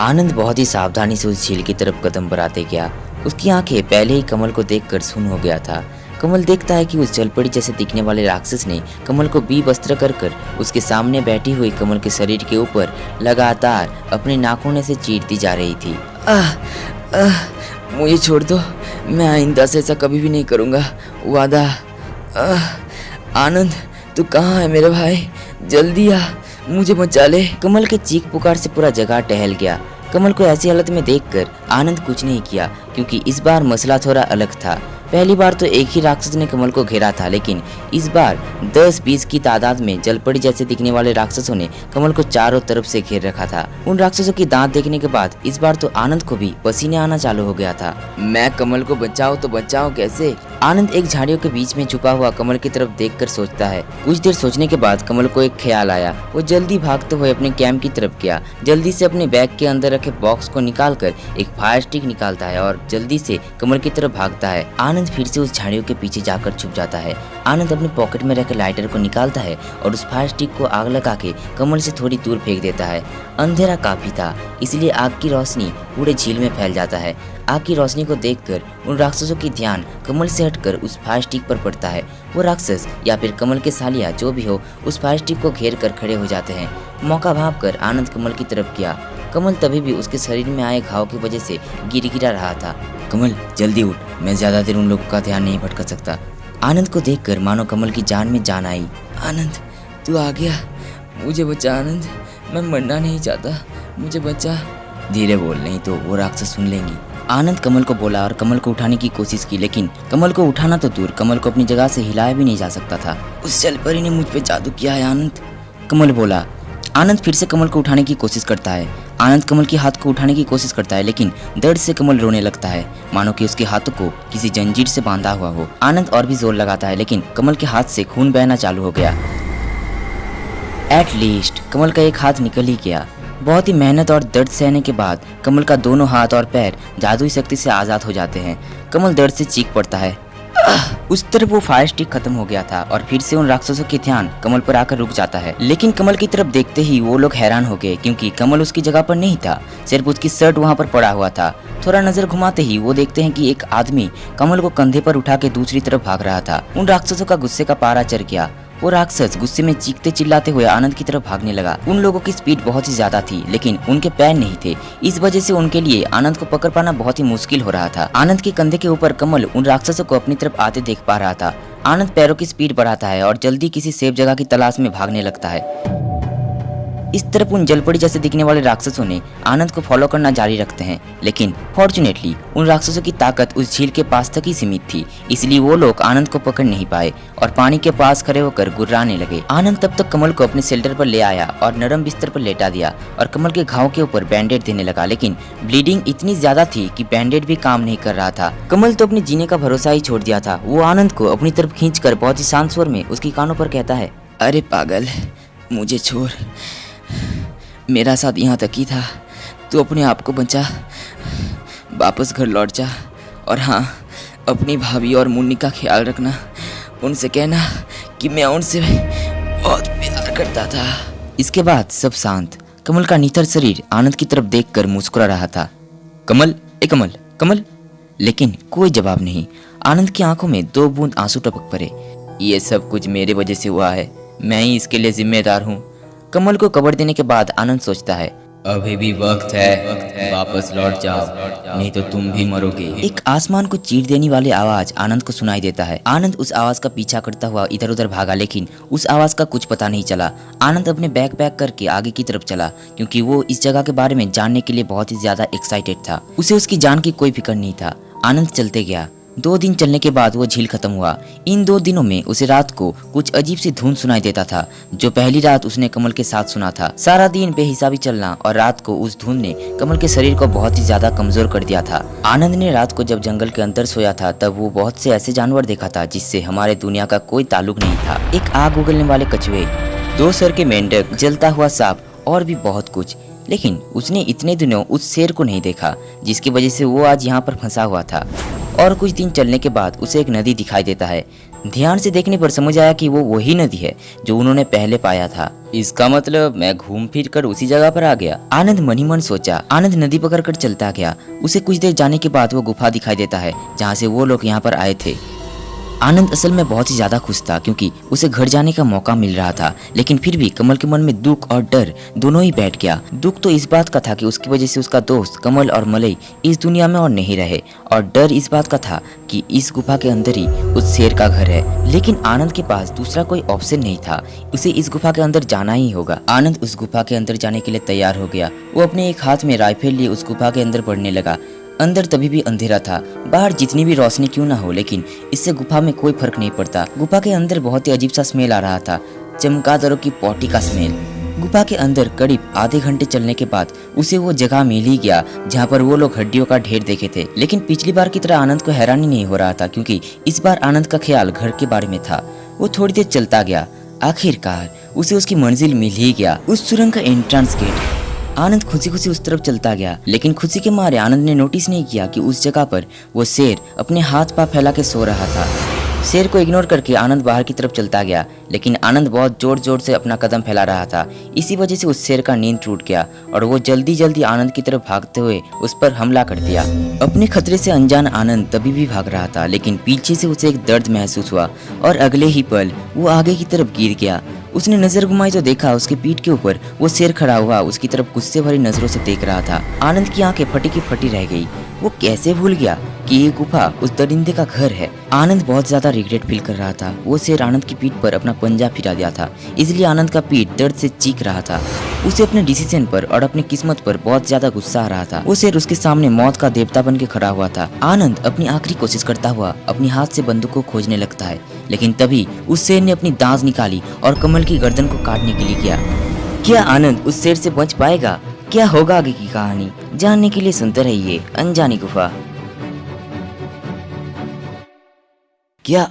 आनंद बहुत ही सावधानी से उस झील की तरफ कदम बढ़ाते गया। उसकी आंखें पहले ही कमल को देखकर सुन्न हो गया था। कमल देखता है कि उस जलपरी जैसे दिखने वाले राक्षस ने कमल को विवस्त्र कर कर उसके सामने बैठी हुई कमल के शरीर के ऊपर लगातार अपने नाखूनों से चीरती जा रही थी। मुझे छोड़ दो, मैं आइंदा से ऐसा कभी भी नहीं करूँगा, वादा। आनंद, तू कहाँ है मेरे भाई? जल्दी आ, मुझे बचा ले। कमल के चीख पुकार से पूरा जगह टहल गया। कमल को ऐसी हालत में देखकर आनंद कुछ नहीं किया, क्योंकि इस बार मसला थोड़ा अलग था। पहली बार तो एक ही राक्षस ने कमल को घेरा था, लेकिन इस बार 10-20 की तादाद में जलपरी जैसे दिखने वाले राक्षसों ने कमल को चारों तरफ से घेर रखा था। उन राक्षसों की दांत देखने के बाद इस बार तो आनंद को भी पसीने आना चालू हो गया था। मैं कमल को बचाऊं तो बचाऊं कैसे? आनंद एक झाड़ियों के बीच में छुपा हुआ कमल की तरफ देखकर सोचता है। कुछ देर सोचने के बाद कमल को एक ख्याल आया। वो जल्दी भागते हुए अपने कैंप की तरफ गया। जल्दी से अपने बैग के अंदर रखे बॉक्स को निकालकर एक फायर स्टिक निकालता है और जल्दी से कमल की तरफ भागता है। आनंद फिर से उस झाड़ियों के पीछे जाकर छुप जाता है। आनंद अपने पॉकेट में रखे लाइटर को निकालता है और उस फायर स्टिक को आग लगा के कमल से थोड़ी दूर फेंक देता है। अंधेरा काफी था, इसलिए आग की रोशनी पूरे झील में फैल जाता है। आग की रोशनी को देखकर उन राक्षसों की ध्यान कमल से हटकर उस फायर स्टिक पर पड़ता है। वो राक्षस या फिर कमल के सालिया जो भी हो, उस फायर स्टिक को घेर कर खड़े हो जाते हैं। मौका भांपकर आनंद कमल की तरफ गया। कमल तभी भी उसके शरीर में आए घाव की वजह से गिरा रहा था। कमल, जल्दी उठ, मैं ज्यादा देर उन लोगों का ध्यान नहीं भटका सकता। आनंद को देखकर मानो कमल की जान में जान आई। आनंद, तू आ गया, मुझे बचा। आनंद, मैं मरना नहीं चाहता, मुझे बचा। धीरे बोल, नहीं तो वो राक्षस सुन लेंगी। आनंद कमल को बोला और कमल को उठाने की कोशिश की, लेकिन कमल को उठाना तो दूर, कमल को अपनी जगह से हिलाया भी नहीं जा सकता था। उस जलपरी ने मुझ पे जादू किया है आनंद, कमल बोला। आनंद फिर से कमल को उठाने की कोशिश करता है। आनंद कमल के हाथ को उठाने की कोशिश करता है, लेकिन दर्द से कमल रोने लगता है, मानो कि उसके हाथों को किसी जंजीर से बांधा हुआ हो। आनंद और भी जोर लगाता है, लेकिन कमल के हाथ से खून बहना चालू हो गया। एट लीस्ट कमल का एक हाथ निकल ही गया। बहुत ही मेहनत और दर्द सहने के बाद कमल का दोनों हाथ और पैर जादुई शक्ति से आजाद हो जाते हैं। कमल दर्द से चीख पड़ता है। उस तरफ वो फायर स्टिक खत्म हो गया था और फिर से उन राक्षसों की ध्यान कमल पर आकर रुक जाता है। लेकिन कमल की तरफ देखते ही वो लोग हैरान हो गए, क्योंकि कमल उसकी जगह पर नहीं था, सिर्फ उसकी शर्ट वहाँ पर पड़ा हुआ था। थोड़ा नजर घुमाते ही वो देखते हैं कि एक आदमी कमल को कंधे पर उठा के दूसरी तरफ भाग रहा था। उन राक्षसों का गुस्से का पारा चढ़ गया। वो राक्षस गुस्से में चीखते चिल्लाते हुए आनंद की तरफ भागने लगा। उन लोगों की स्पीड बहुत ही ज्यादा थी, लेकिन उनके पैर नहीं थे। इस वजह से उनके लिए आनंद को पकड़ पाना बहुत ही मुश्किल हो रहा था। आनंद के कंधे के ऊपर कमल उन राक्षसों को अपनी तरफ आते देख पा रहा था। आनंद पैरों की स्पीड बढ़ाता है और जल्दी किसी सेफ जगह की तलाश में भागने लगता है। इस तरफ उन जलपरी जैसे दिखने वाले राक्षसों ने आनंद को फॉलो करना जारी रखते हैं, लेकिन फॉर्चुनेटली उन राक्षसों की ताकत उस झील के पास तक ही सीमित थी, इसलिए वो लोग आनंद को पकड़ नहीं पाए और पानी के पास खड़े होकर गुर्राने लगे। आनंद तब तक कमल को अपने शेल्टर पर ले आया और नरम बिस्तर पर लेटा दिया और कमल के घाव के ऊपर बैंडेड देने लगा, लेकिन ब्लीडिंग इतनी ज्यादा थी कि बैंडेड भी काम नहीं कर रहा था। कमल तो अपने जीने का भरोसा ही छोड़ दिया था। वो आनंद को अपनी तरफ खींचकर बहुत ही शांत स्वर में उसकी कानों पर कहता है, अरे पागल, मुझे छोड़, मेरा साथ यहाँ तक ही था, तू अपने आप को बचा, वापस घर लौट जा। और हाँ, अपनी भाभी और मुन्नी का ख्याल रखना, उनसे कहना कि मैं उनसे बहुत प्यार करता था। इसके बाद सब शांत। कमल का निथर शरीर आनंद की तरफ देखकर मुस्कुरा रहा था। कमल, ए कमल, कमल। लेकिन कोई जवाब नहीं। आनंद की आंखों में 2 बूंद आंसू टपक पड़े। ये सब कुछ मेरे वजह से हुआ है, मैं ही इसके लिए जिम्मेदार हूँ। कमल को कब्र देने के बाद आनंद सोचता है, अभी भी वक्त है, वापस लौट जाओ, नहीं तो तुम भी मरोगे। एक आसमान को चीर देने वाली आवाज आनंद को सुनाई देता है। आनंद उस आवाज का पीछा करता हुआ इधर उधर भागा, लेकिन उस आवाज का कुछ पता नहीं चला। आनंद अपने बैग पैक करके आगे की तरफ चला, क्योंकि वो इस जगह के बारे में जानने के लिए बहुत ही ज्यादा एक्साइटेड था। उसे उसकी जान की कोई फिक्र नहीं था। आनंद चलते गया। 2 दिन चलने के बाद वो झील खत्म हुआ। इन 2 दिनों में उसे रात को कुछ अजीब सी धुन सुनाई देता था, जो पहली रात उसने कमल के साथ सुना था। सारा दिन बेहिसाबी चलना और रात को उस धुन ने कमल के शरीर को बहुत ही ज्यादा कमजोर कर दिया था। आनंद ने रात को जब जंगल के अंदर सोया था, तब वो बहुत से ऐसे जानवर देखा था जिससे हमारे दुनिया का कोई ताल्लुक नहीं था। एक आग उगलने वाले कछुए, 2 सर के मेंढक, जलता हुआ सांप और भी बहुत कुछ। लेकिन उसने इतने दिनों उस शेर को नहीं देखा, जिसकी वजह से वो आज यहाँ पर फंसा हुआ था। और कुछ दिन चलने के बाद उसे एक नदी दिखाई देता है। ध्यान से देखने पर समझ आया कि वो वही नदी है जो उन्होंने पहले पाया था। इसका मतलब मैं घूम फिर कर उसी जगह पर आ गया, आनंद मनी मन सोचा। आनंद नदी पकड़कर चलता गया। उसे कुछ देर जाने के बाद वो गुफा दिखाई देता है जहाँ से वो लोग यहाँ पर आए थे। आनंद असल में बहुत ही ज्यादा खुश था क्योंकि उसे घर जाने का मौका मिल रहा था, लेकिन फिर भी कमल के मन में दुख और डर दोनों ही बैठ गया। दुख तो इस बात का था कि उसकी वजह से उसका दोस्त कमल और मलई इस दुनिया में और नहीं रहे, और डर इस बात का था कि इस गुफा के अंदर ही उस शेर का घर है। लेकिन आनंद के पास दूसरा कोई ऑप्शन नहीं था, उसे इस गुफा के अंदर जाना ही होगा। आनंद उस गुफा के अंदर जाने के लिए तैयार हो गया। वो अपने एक हाथ में राइफल लिए उस गुफा के अंदर बढ़ने लगा। अंदर तभी भी अंधेरा था, बाहर जितनी भी रोशनी क्यों ना हो, लेकिन इससे गुफा में कोई फर्क नहीं पड़ता। गुफा के अंदर बहुत ही अजीब सा स्मेल आ रहा था, चमगादड़ों की पॉटी का स्मेल। गुफा के अंदर करीब आधे घंटे चलने के बाद उसे वो जगह मिल ही गया जहाँ पर वो लोग हड्डियों का ढेर देखे थे। लेकिन पिछली बार की तरह आनंद को हैरानी नहीं हो रहा था क्योंकि इस बार आनंद का ख्याल घर के बारे में था। वो थोड़ी देर चलता गया, आखिरकार उसे उसकी मंजिल मिल ही गया, उस सुरंग का एंट्रेंस गेट। आनंद खुशी खुशी उस तरफ चलता गया, लेकिन खुशी के मारे आनंद ने नोटिस नहीं किया कि उस जगह पर वो शेर अपने हाथ पांव फैला के सो रहा था। शेर को इग्नोर करके आनंद बाहर की तरफ चलता गया, लेकिन आनंद बहुत जोर जोर से अपना कदम फैला रहा था। इसी वजह से उस शेर का नींद टूट गया और वो जल्दी जल्दी आनंद की तरफ भागते हुए उस पर हमला कर दिया। अपने खतरे से अनजान आनंद तभी भी भाग रहा था, लेकिन पीछे से उसे एक दर्द महसूस हुआ और अगले ही पल वो आगे की तरफ गिर गया। उसने नजर घुमाई तो देखा उसके पीठ के ऊपर वो शेर खड़ा हुआ उसकी तरफ गुस्से भरी नजरों से देख रहा था। आनंद की आंखें फटी की फटी रह गई। वो कैसे भूल गया कि ये गुफा उस दरिंदे का घर है। आनंद बहुत ज्यादा रिग्रेट फील कर रहा था। वो शेर आनंद की पीठ पर अपना पंजा फिरा दिया था, इसलिए आनंद का पीठ दर्द से चीख रहा था। उसे अपने डिसीजन पर और अपनी किस्मत पर बहुत ज्यादा गुस्सा आ रहा था। वो शेर उसके सामने मौत का देवता बन के खड़ा हुआ था। आनंद अपनी आखिरी कोशिश करता हुआ अपनी हाथ से बंदूक को खोजने लगता है, लेकिन तभी उस शेर ने अपनी दांत निकाली और कमल की गर्दन को काटने के लिए किया। क्या आनंद उस शेर से बच पाएगा? क्या होगा आगे की कहानी जानने के लिए सुनते रहिए अनजानी गुफा। क्या